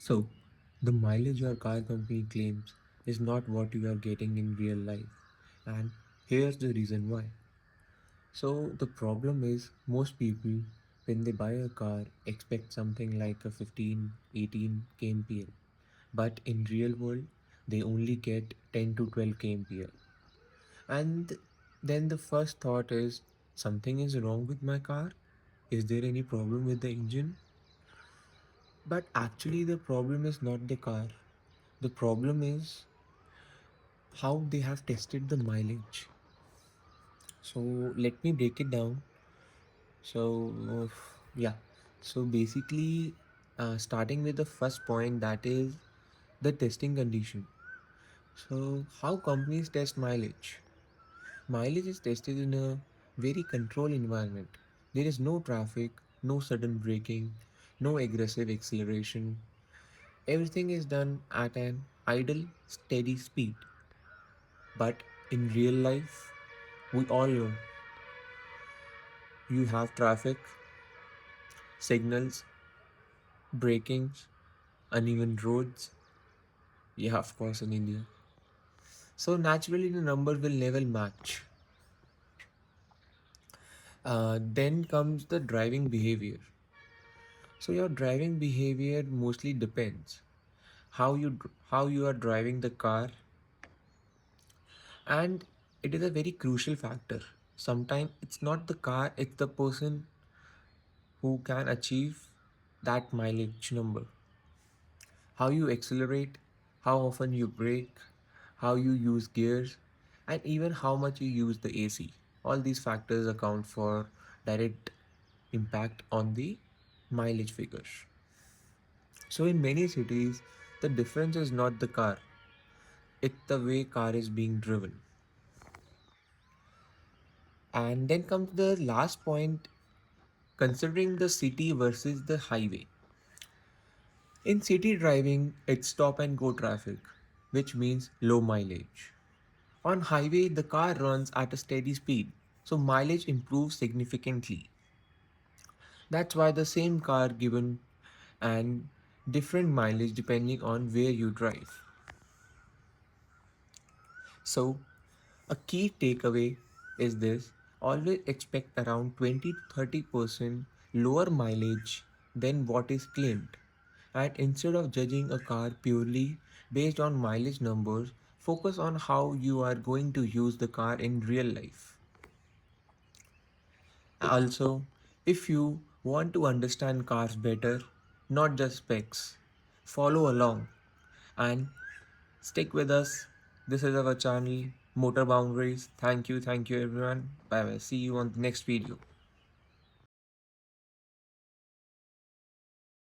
So, the mileage your car company claims is not what you are getting in real life. And here's the reason why. So, the problem is most people, when they buy a car, expect something like a 15, 18 kmpl. But in real world, they only get 10 to 12 kmpl. And then the first thought is, something is wrong with my car? Is there any problem with the engine? But actually, the problem is not the car. The problem is how they have tested the mileage. So let me break it down. So yeah. So basically, starting with the first point, that is the testing condition. So how companies test mileage? Mileage is tested in a very controlled environment. There is no traffic, no sudden braking, no aggressive acceleration. Everything is done at an idle, steady speed. But in real life, we all know you have traffic, signals, brakings, uneven roads. Yeah, of course, in India. So naturally, the number will never match. Then comes the driving behavior. So your driving behavior mostly depends how you are driving the car, and it is a very crucial factor. Sometimes it's not the car, it's the person who can achieve that mileage number. How you accelerate, how often you brake, how you use gears, and even how much you use the AC. All these factors account for direct impact on the mileage figures. So in many cities, the difference is not the car, it's the way car is being driven. And then comes the last point, considering the city versus the highway. In city driving, it's stop and go traffic, which means low mileage. On highway, the car runs at a steady speed, so mileage improves significantly. That's why the same car given and different mileage depending on where you drive. So, a key takeaway is this: always expect around 20 to 30% lower mileage than what is claimed. And instead of judging a car purely based on mileage numbers, focus on how you are going to use the car in real life. Also, if you want to understand cars better, not just specs, follow along and stick with us. This is our channel, Motor Boundaries. Thank you everyone. Bye bye. See you on the next video.